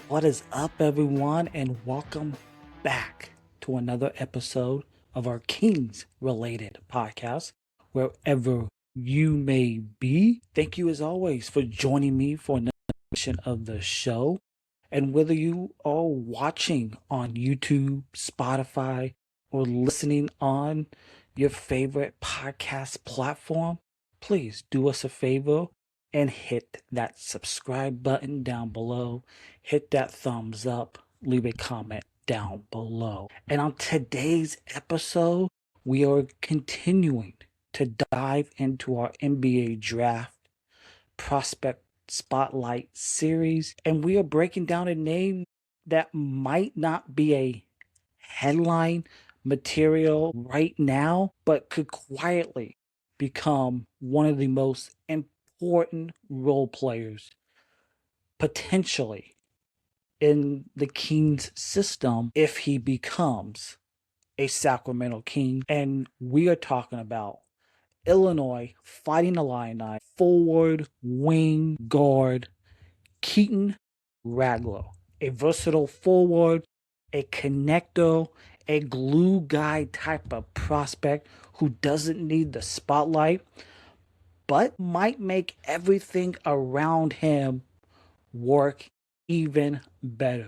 What is up, everyone, and welcome back to another episode of our Kings related podcast, wherever you may be. Thank you, as always, for joining me for another edition of the show. And whether you are watching on YouTube, Spotify, or listening on your favorite podcast platform, please do us a favor and hit that subscribe button down below. Hit that thumbs up, leave a comment down below. And on today's episode, we are continuing to dive into our NBA draft prospect spotlight series, and we are breaking down a name that might not be a headline material right now, but could quietly become one of the most important role players potentially in the Kings system if he becomes a Sacramento King. And we are talking about Illinois Fighting Illini forward wing guard Keaton Wagler, a versatile forward, a connector, a glue guy type of prospect who doesn't need the spotlight, but might make everything around him work even better.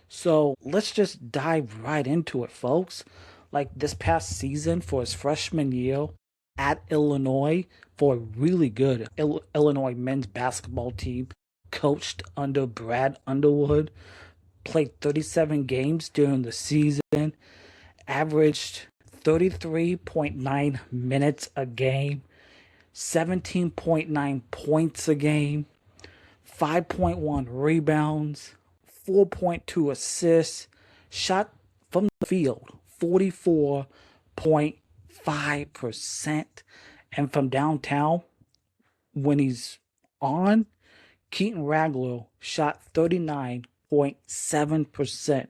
So let's just dive right into it, folks. Like this past season for his freshman year at Illinois for a really good Illinois men's basketball team, coached under Brad Underwood, played 37 games during the season, averaged 33.9 minutes a game, 17.9 points a game, 5.1 rebounds, 4.2 assists, shot from the field 44.5%, and from downtown when he's on, Keaton Wagler shot 39.7%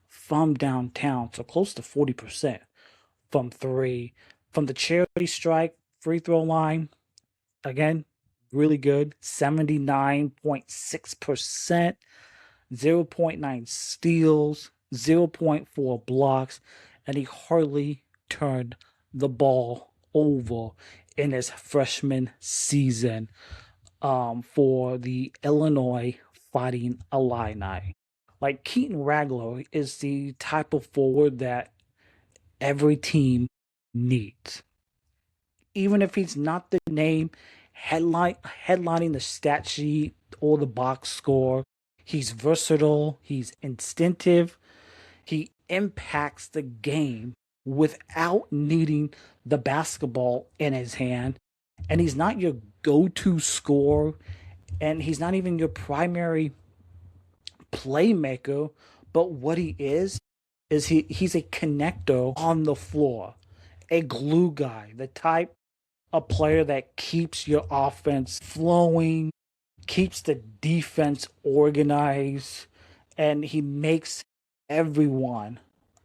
from downtown, so close to 40% from three. From the charity stripe free throw line, again, really good, 79.6%, 0.9 steals, 0.4 blocks, and he hardly turned the ball over in his freshman season for the Illinois Fighting Illini. Like, Keaton Wagler is the type of forward that every team needs. Even if he's not the name headlining the stat sheet or the box score, he's versatile, he's instinctive, he impacts the game without needing the basketball in his hand, and he's not your go-to scorer, and he's not even your primary playmaker, but what he is he's a connector on the floor, a glue guy, the type of player that keeps your offense flowing, keeps the defense organized, and he makes everyone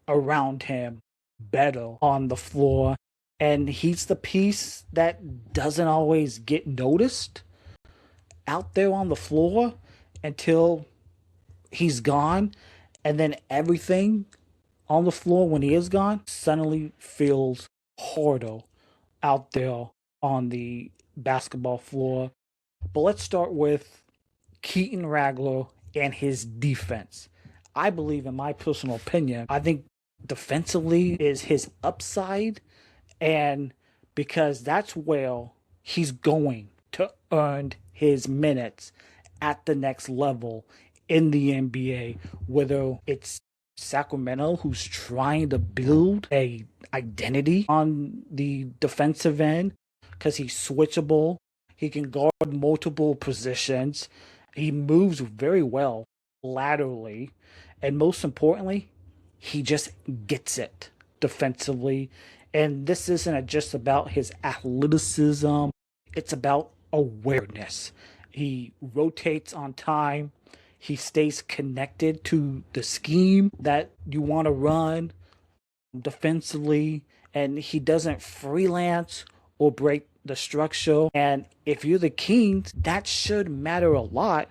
around him better on the floor. And he's the piece that doesn't always get noticed out there on the floor until he's gone. And then everything on the floor when he is gone suddenly feels harder out there on the basketball floor. But let's start with Keaton Wagler and his defense. I believe, in my personal opinion, I think defensively is his upside, and because that's where he's going to earn his minutes at the next level in the NBA, whether it's Sacramento, who's trying to build a identity on the defensive end because he's switchable, he can guard multiple positions, he moves very well laterally, and most importantly, he just gets it defensively. And this isn't just about his athleticism, it's about awareness. He rotates on time. He stays connected to the scheme that you want to run defensively, and he doesn't freelance or break the structure. And if you're the Kings, that should matter a lot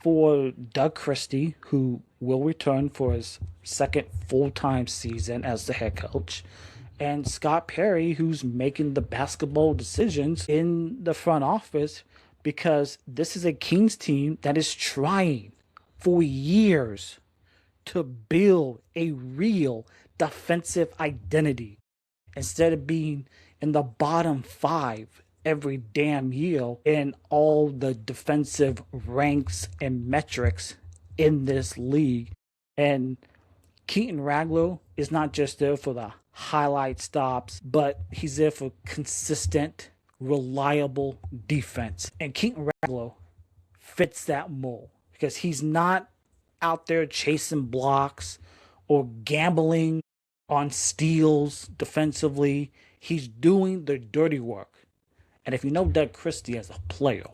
for Doug Christie, who will return for his second full-time season as the head coach, and Scott Perry, who's making the basketball decisions in the front office, because this is a Kings team that is trying for years to build a real defensive identity instead of being in the bottom five every damn year in all the defensive ranks and metrics in this league. And Keaton Wagler is not just there for the highlight stops, but he's there for consistent, reliable defense. And Keaton Wagler fits that mold because he's not out there chasing blocks or gambling on steals defensively. He's doing the dirty work. And if you know Doug Christie as a player,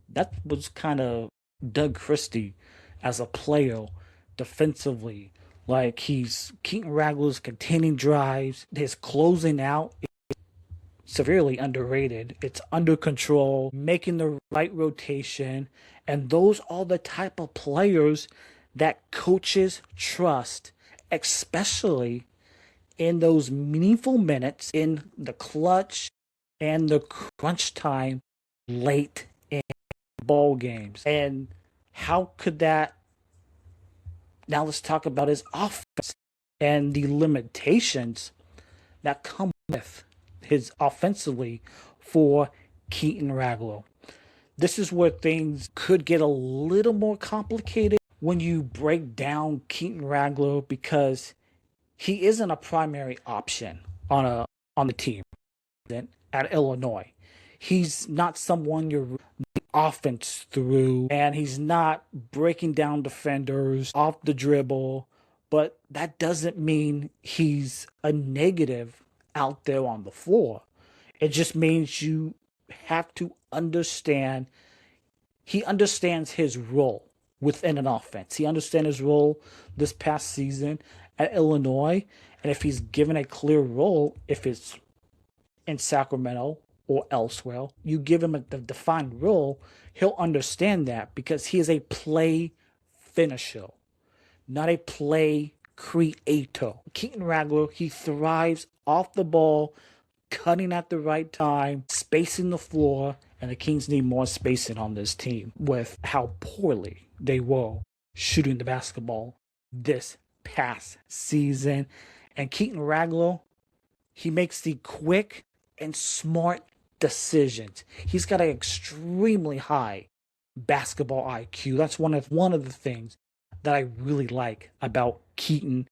that was kind of Doug Christie as a player defensively. Like Keaton Wagler's containing drives, his closing out is severely underrated. It's under control, making the right rotation, and those are the type of players that coaches trust, especially in those meaningful minutes in the clutch and the crunch time late in ball games. And how could that... Now let's talk about his offense and the limitations that come with his offensively for Keaton Wagler. This is where things could get a little more complicated when you break down Keaton Wagler, because he isn't a primary option on the team at Illinois. He's not someone you're the offense through, and he's not breaking down defenders off the dribble, but that doesn't mean he's a negative out there on the floor. It just means you have to understand he understands his role within an offense. He understands his role this past season at Illinois, and if he's given a clear role, if it's in Sacramento or elsewhere, you give him a defined role, he'll understand that, because he is a play finisher, not a play creator. Keaton Wagler, he thrives off the ball, cutting at the right time, spacing the floor, and the Kings need more spacing on this team with how poorly they were shooting the basketball this past season. And Keaton Wagler, he makes the quick and smart decisions. He's got an extremely high basketball IQ. That's one of the things that I really like about Keaton.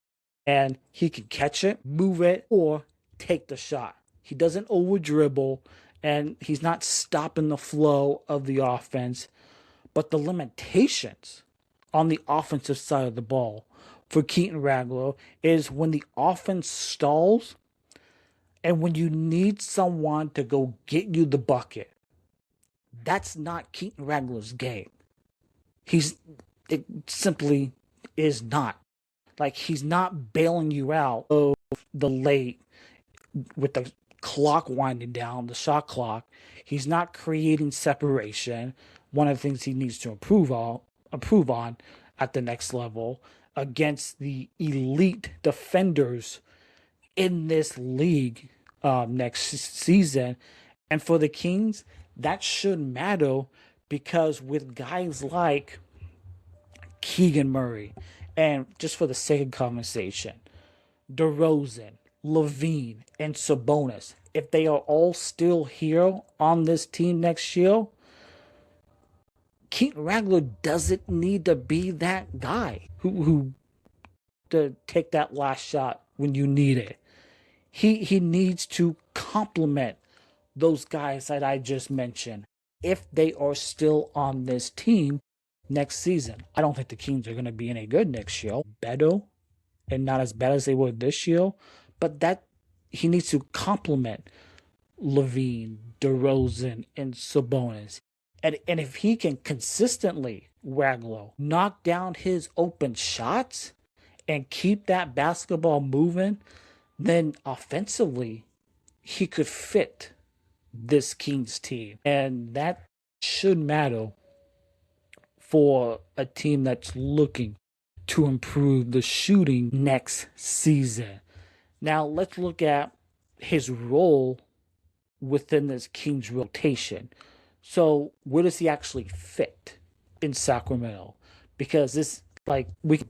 And he can catch it, move it, or take the shot. He doesn't over dribble, and he's not stopping the flow of the offense. But the limitations on the offensive side of the ball for Keaton Wagler is when the offense stalls and when you need someone to go get you the bucket. That's not Keaton Wagler's game. It simply is not. Like, he's not bailing you out of the late with the clock winding down, the shot clock. He's not creating separation. One of the things he needs to improve on at the next level against the elite defenders in this league next season. And for the Kings, that should matter, because with guys like Keegan Murray, and just for the sake of conversation, DeRozan, Levine, and Sabonis, if they are all still here on this team next year, Keaton Wagler doesn't need to be that guy who to take that last shot when you need it. He needs to complement those guys that I just mentioned if they are still on this team next season. I don't think the Kings are going to be any good next year. Better, and not as bad as they were this year, but that he needs to complement Levine, DeRozan, and Sabonis. And if he can consistently, Wagler, knock down his open shots and keep that basketball moving, then offensively, he could fit this Kings team. And that should matter for a team that's looking to improve the shooting next season. Now, let's look at his role within this Kings rotation. So, where does he actually fit in Sacramento? Because this, like, we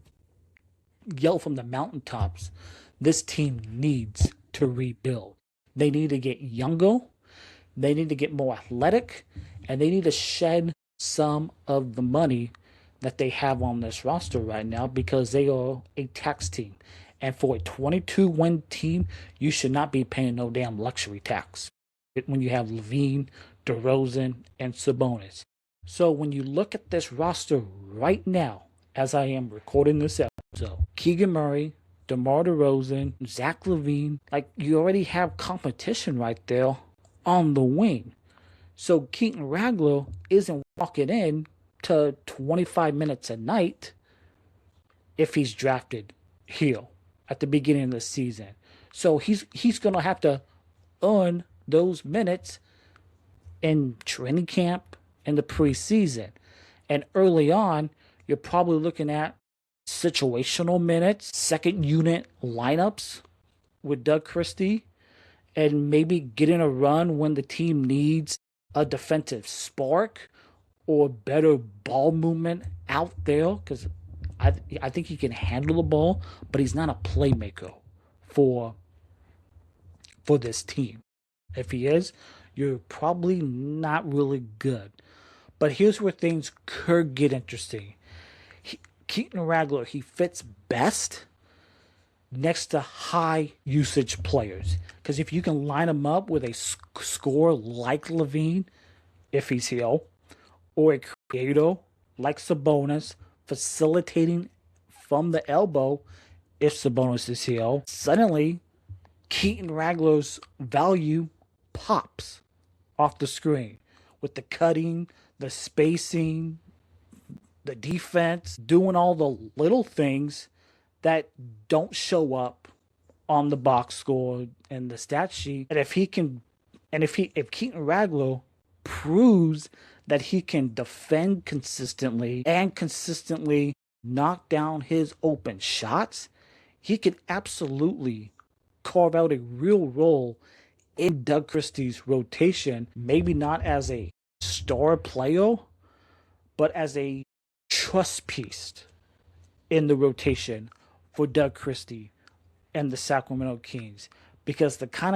yell from the mountaintops, this team needs to rebuild. They need to get younger, they need to get more athletic, and they need to shed some of the money that they have on this roster right now because they are a tax team. And for a 22-win team, you should not be paying no damn luxury tax when you have Levine, DeRozan, and Sabonis. So when you look at this roster right now, as I am recording this episode, Keegan Murray, DeMar DeRozan, Zach LaVine, like you already have competition right there on the wing. So Keaton Wagler isn't walking in to 25 minutes a night if he's drafted here at the beginning of the season. So he's going to have to earn those minutes in training camp and the preseason. And early on, you're probably looking at situational minutes, second unit lineups with Doug Christie, and maybe getting a run when the team needs a defensive spark or better ball movement out there, because I think he can handle the ball, but he's not a playmaker for this team. If he is, you're probably not really good. But here's where things could get interesting. Keaton Wagler, he fits best next to high usage players. Because if you can line him up with a scorer like Levine, if he's here, or a creator like Sabonis, facilitating from the elbow if Sabonis is here, suddenly Keaton Wagler's value pops off the screen with the cutting, the spacing, the defense, doing all the little things that don't show up on the box score and the stat sheet. And if Keaton Wagler proves that he can defend consistently and consistently knock down his open shots, he could absolutely carve out a real role in Doug Christie's rotation, maybe not as a star player, but as a trust piece in the rotation for Doug Christie and the Sacramento Kings. Because the kind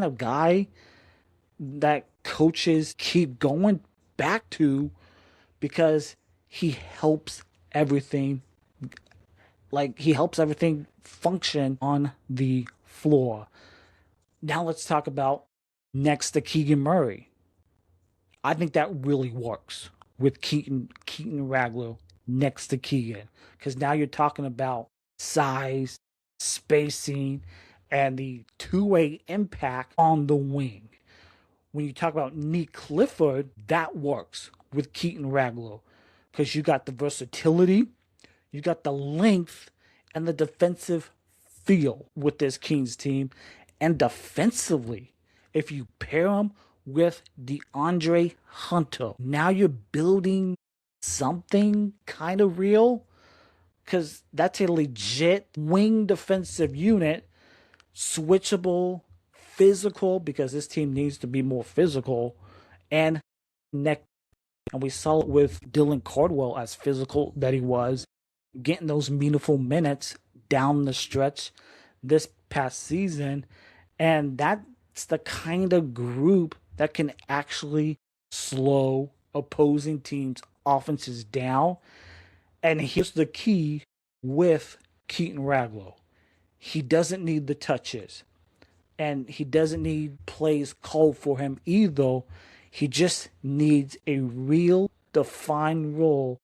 of guy that coaches keep going back to, because he helps everything function on the floor. Now let's talk about next to Keegan Murray. I think that really works with Keaton Wagler next to Keegan, because now you're talking about size, spacing, and the two-way impact on the wing. When you talk about Nick Clifford, that works with Keaton Wagler, because you got the versatility, you got the length, and the defensive feel with this Kings team. And defensively, if you pair him with DeAndre Hunter, now you're building something kind of real, because that's a legit wing defensive unit, switchable, physical, because this team needs to be more physical, and neck. And we saw it with Dylan Cardwell, as physical that he was, getting those meaningful minutes down the stretch this past season. And that's the kind of group that can actually slow opposing teams' offenses down. And here's the key with Keaton Wagler. He doesn't need the touches, and he doesn't need plays called for him either. He just needs a real defined role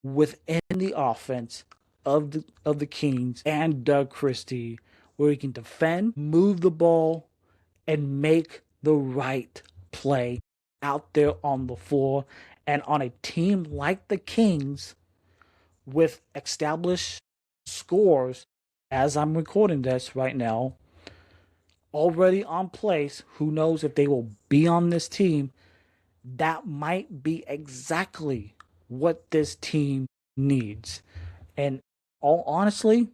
within the offense of the Kings and Doug Christie, where he can defend, move the ball, and make the right play out there on the floor. And on a team like the Kings, with established scores, as I'm recording this right now, already on place, who knows if they will be on this team, that might be exactly what this team needs. And all honestly,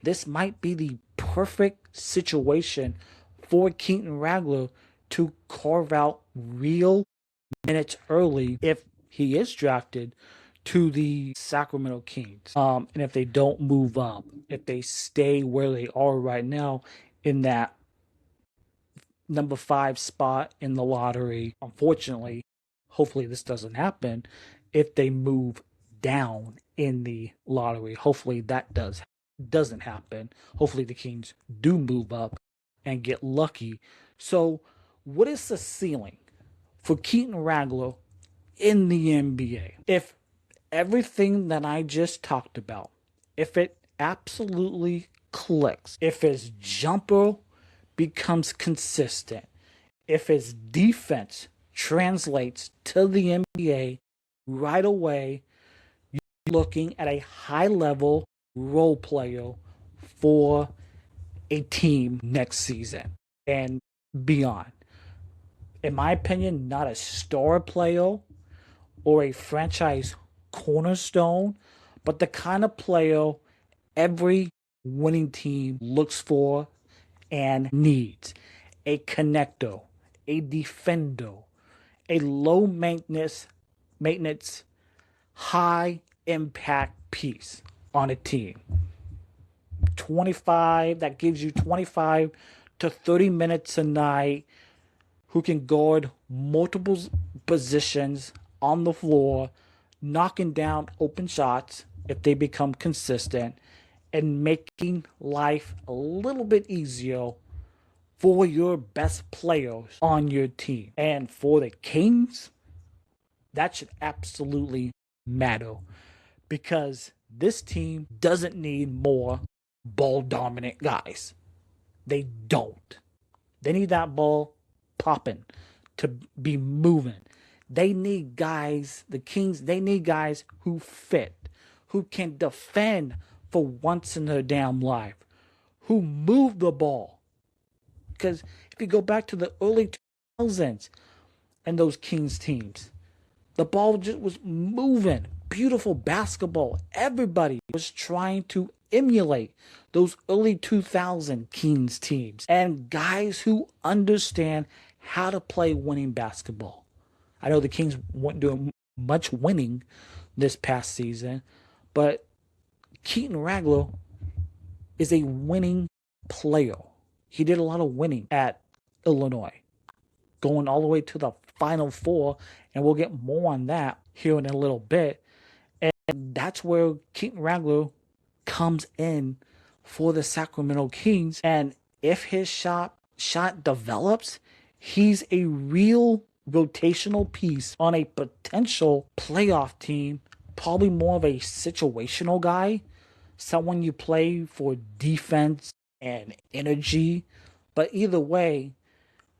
this might be the perfect situation for Keaton Wagler to carve out real minutes early if he is drafted to the Sacramento Kings. And if they don't move up, if they stay where they are right now in that number 5 spot in the lottery, unfortunately, hopefully this doesn't happen. If they move down in the lottery, hopefully that doesn't happen. Hopefully the Kings do move up and get lucky. So what is the ceiling for Keaton Wagler in the NBA? If everything that I just talked about, if it absolutely clicks, if his jumper becomes consistent, if his defense translates to the NBA right away, you're looking at a high-level role player for a team next season and beyond. In my opinion, not a star player or a franchise cornerstone, but the kind of player every winning team looks for and needs. A connector, a defender, a low maintenance, high impact piece on a team. 25, that gives you 25 to 30 minutes a night, who can guard multiple positions on the floor, knocking down open shots if they become consistent, and making life a little bit easier for your best players on your team. And for the Kings, that should absolutely matter, because this team doesn't need more ball dominant guys. They don't. They need that ball popping to be moving. They need guys, the Kings, they need guys who fit, who can defend for once in their damn life, who move the ball. Because if you go back to the early 2000s and those Kings teams, the ball just was moving. Beautiful basketball. Everybody was trying to emulate those early 2000 Kings teams, and guys who understand how to play winning basketball. I know the Kings weren't doing much winning this past season, but Keaton Wagler is a winning player. He did a lot of winning at Illinois, going all the way to the Final Four, and we'll get more on that here in a little bit. And that's where Keaton Wagler comes in for the Sacramento Kings. And if his shot develops, he's a real rotational piece on a potential playoff team, probably more of a situational guy, someone you play for defense and energy. But either way,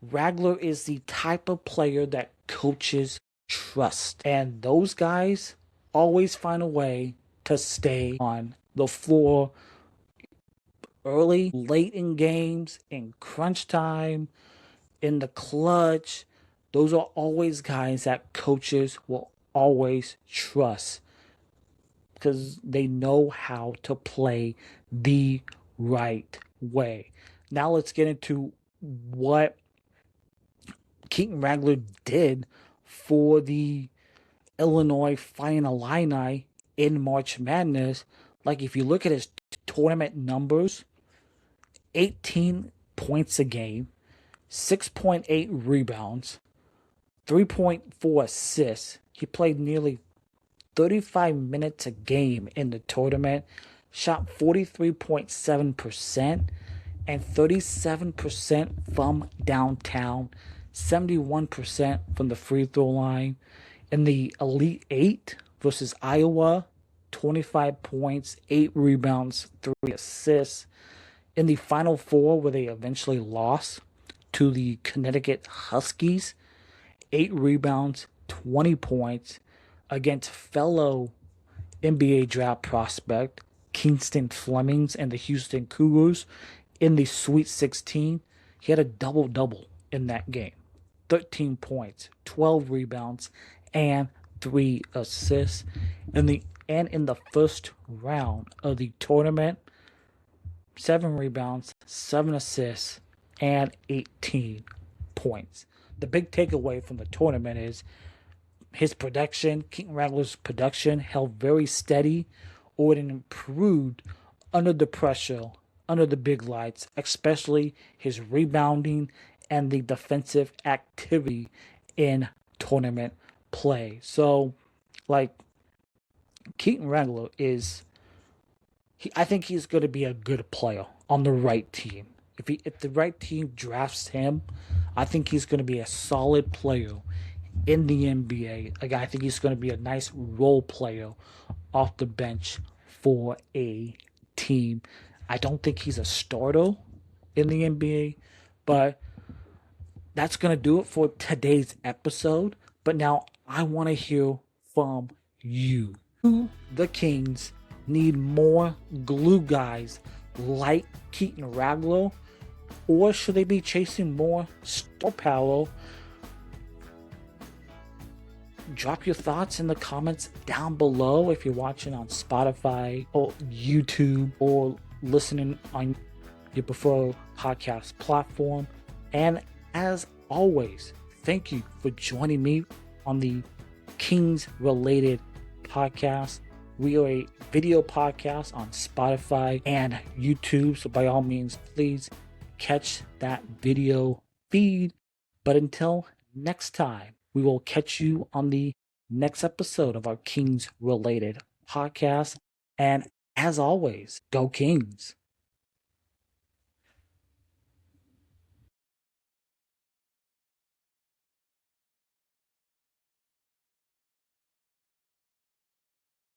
Wagler is the type of player that coaches trust. And those guys always find a way to stay on the floor early, late in games, in crunch time, in the clutch. Those are always guys that coaches will always trust, because they know how to play the right way. Now let's get into what Keaton Wagler did for the Illinois Fighting Illini in March Madness. Like, if you look at his tournament numbers, 18 points a game, 6.8 rebounds, 3.4 assists. He played nearly 35 minutes a game in the tournament, shot 43.7% and 37% from downtown, 71% from the free throw line. In the Elite Eight versus Iowa, 25 points, 8 rebounds, 3 assists. In the Final Four, where they eventually lost to the Connecticut Huskies, 8 rebounds, 20 points against fellow NBA draft prospect Kingston Flemings and the Houston Cougars in the Sweet 16. He had a double-double in that game. 13 points, 12 rebounds, and 3 assists. In the first round of the tournament, 7 rebounds, 7 assists, and 18 points. The big takeaway from the tournament is his production, Keaton Wagler's production, held very steady or it improved under the pressure, under the big lights, especially his rebounding and the defensive activity in tournament play. So, like, Keaton Wagler I think he's going to be a good player on the right team. If the right team drafts him, I think he's going to be a solid player in the NBA. Like, I think he's going to be a nice role player off the bench for a team. I don't think he's a starter in the NBA, but that's going to do it for today's episode. But now I want to hear from you. Do the Kings need more glue guys like Keaton Wagler, or should they be chasing more star power? Drop your thoughts in the comments down below if you're watching on Spotify or YouTube or listening on your preferred podcast platform. And as always, thank you for joining me on the Kings related podcast. We are a video podcast on Spotify and YouTube, so by all means, please catch that video feed. But until next time, we will catch you on the next episode of our Kings related podcast. And as always, go Kings.